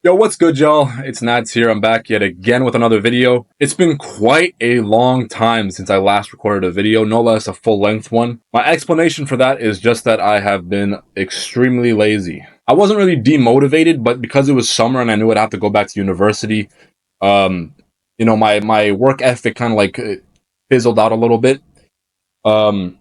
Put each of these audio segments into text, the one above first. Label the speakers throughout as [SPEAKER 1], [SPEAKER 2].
[SPEAKER 1] Yo, what's good, y'all? It's Nads here. I'm back yet again with another video. It's been quite a long time since I last recorded a video, no less a full-length one. My explanation for that is just that I have been extremely lazy. I wasn't really demotivated, but because it was summer and I knew I'd have to go back to university, um, my work ethic kind of like fizzled out a little bit. Um,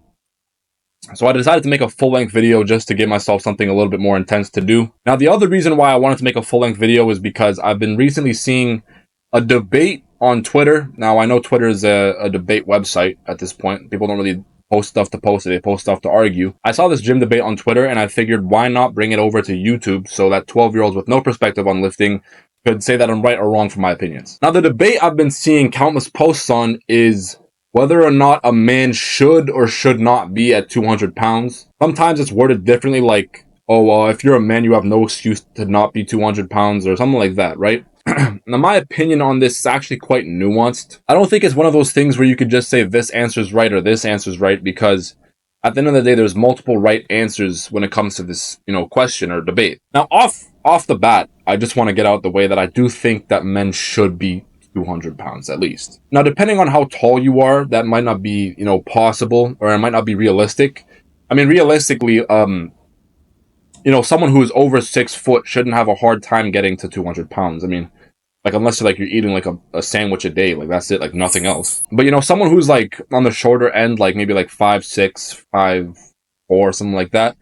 [SPEAKER 1] so I decided to make a full-length video just to give myself something a little bit more intense to do. Now, the other reason why I wanted to make a full-length video is because I've been recently seeing a debate on Twitter. Now, I know Twitter is a debate website at this point. People don't really post stuff to post it. They post stuff to argue. I saw this gym debate on Twitter, and I figured why not bring it over to YouTube so that 12-year-olds with no perspective on lifting could say that I'm right or wrong for my opinions. Now, the debate I've been seeing countless posts on is whether or not a man should or should not be at 200 pounds. Sometimes it's worded differently, like, oh, well, if you're a man, you have no excuse to not be 200 pounds or something like that, right? Now, my opinion on this is actually quite nuanced. I don't think it's one of those things where you could just say this answer's right or this answer's right, because at the end of the day, there's multiple right answers when it comes to this, question or debate. Now, off the bat, I just want to get out the way that I do think that men should be 200 pounds at least. Now, depending on how tall you are, that might not be, possible, or it might not be realistic. I mean, realistically, someone who is over 6 foot shouldn't have a hard time getting to 200 pounds. I mean, like, unless you're eating like a sandwich a day, like that's it, like nothing else. But someone who's like on the shorter end, like maybe like 5'6", 5'4", something like that.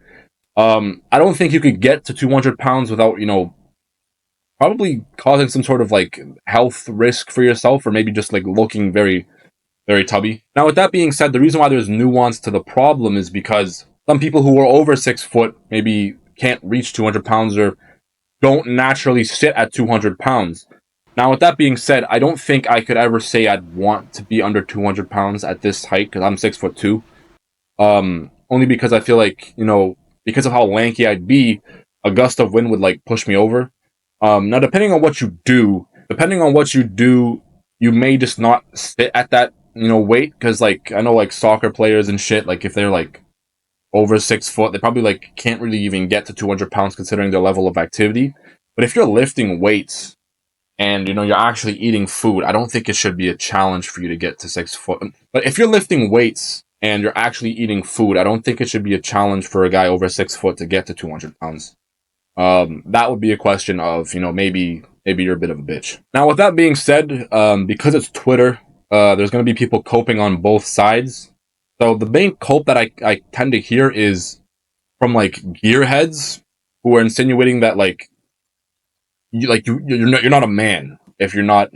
[SPEAKER 1] I don't think you could get to 200 pounds without, probably causing some sort of like health risk for yourself, or maybe just like looking very, very tubby. Now, with that being said, the reason why there's nuance to the problem is because some people who are over 6 foot maybe can't reach 200 pounds or don't naturally sit at 200 pounds. Now, with that being said, I don't think I could ever say I'd want to be under 200 pounds at this height because I'm 6'2". Only because I feel like, because of how lanky I'd be, a gust of wind would like push me over. Now, depending on what you do, you may just not sit at that, weight. Because, like, I know, like, soccer players and shit, like, if they're, like, over 6 foot, they probably, like, can't really even get to 200 pounds considering their level of activity. But if you're lifting weights and, you're actually eating food, I don't think it should be a challenge for you to get to 6 foot. But if you're lifting weights and you're actually eating food, I don't think it should be a challenge for a guy over 6 foot to get to 200 pounds. That would be a question of, maybe you're a bit of a bitch. Now, with that being said, because it's Twitter, there's going to be people coping on both sides. So the main cope that I tend to hear is from like gearheads who are insinuating that you're not a man if you're not,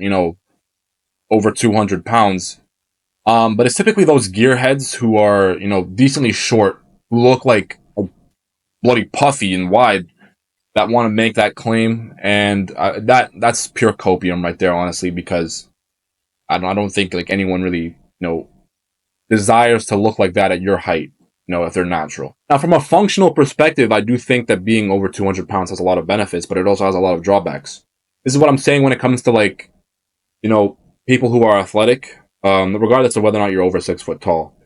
[SPEAKER 1] over 200 pounds. But it's typically those gearheads who are, decently short, who look like bloody puffy and wide, that want to make that claim, and that's pure copium right there, honestly, because I don't think like anyone really desires to look like that at your height, if they're natural. Now, from a functional perspective, I do think that being over 200 pounds has a lot of benefits, but it also has a lot of drawbacks. This is what I'm saying when it comes to like people who are athletic, regardless of whether or not you're over 6 foot tall.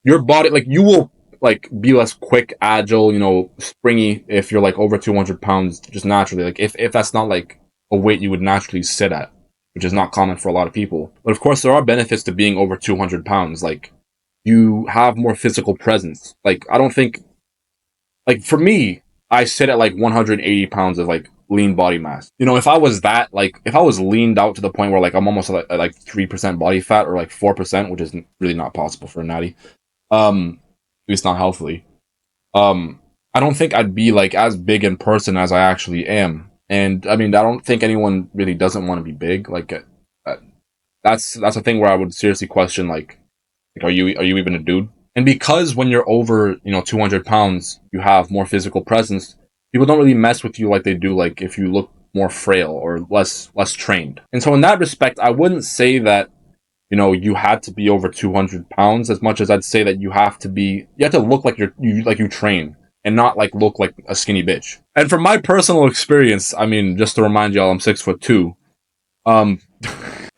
[SPEAKER 1] Your body, like, you will like be less quick, agile, springy if you're like over 200 pounds just naturally. Like if that's not like a weight you would naturally sit at, which is not common for a lot of people. But of course, there are benefits to being over 200 pounds. Like, you have more physical presence. Like, I don't think, like, for me, I sit at like 180 pounds of like lean body mass. If I was that, like, if I was leaned out to the point where like I'm almost at like 3% body fat or like 4%, which is really not possible for a natty. At least not healthily. I don't think I'd be like as big in person as I actually am. And I mean, I don't think anyone really doesn't want to be big. Like, that's a thing where I would seriously question like are you even a dude? And because when you're over 200 pounds, you have more physical presence. People don't really mess with you like they do like if you look more frail or less trained. And so in that respect, I wouldn't say that you had to be over 200 pounds as much as I'd say that you have to look like you train and not like look like a skinny bitch. And from my personal experience, I mean, just to remind y'all, I'm 6'2". Um,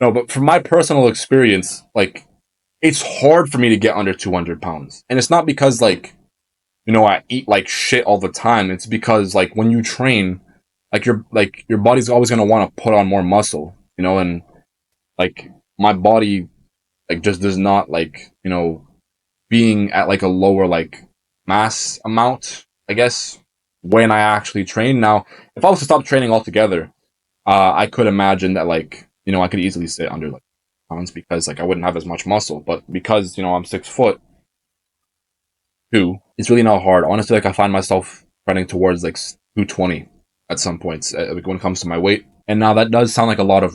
[SPEAKER 1] no, but from my personal experience, like, it's hard for me to get under 200 pounds. And it's not because like, I eat like shit all the time. It's because like when you train, your body's always gonna want to put on more muscle, you know, and like my body like just does not like, you know, being at like a lower like mass amount, I guess, when I actually train. Now, if I was to stop training altogether, I could imagine that like, you know, I could easily sit under like pounds because like I wouldn't have as much muscle. But because, you know, I'm 6'2", it's really not hard. Honestly, like I find myself trending towards like 220 at some points, like when it comes to my weight. And now that does sound like a lot of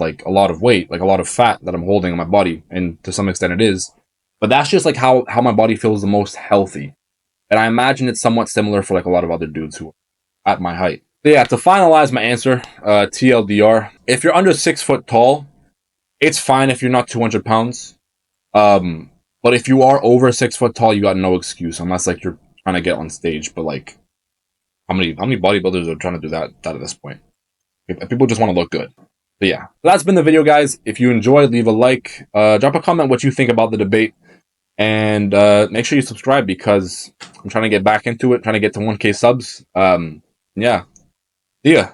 [SPEAKER 1] weight, like a lot of fat that I'm holding in my body, and to some extent it is. But that's just like how my body feels the most healthy. And I imagine it's somewhat similar for like a lot of other dudes who are at my height. So yeah, to finalize my answer, TLDR, if you're under 6 foot tall, it's fine if you're not 200 pounds. Um, but if you are over 6 foot tall, you got no excuse unless like you're trying to get on stage. But like, how many bodybuilders are trying to do that at this point? People just want to look good. But yeah, that's been the video, guys. If you enjoyed, leave a like, drop a comment what you think about the debate, and make sure you subscribe because I'm trying to get back into it, trying to get to 1K subs. Yeah, see ya.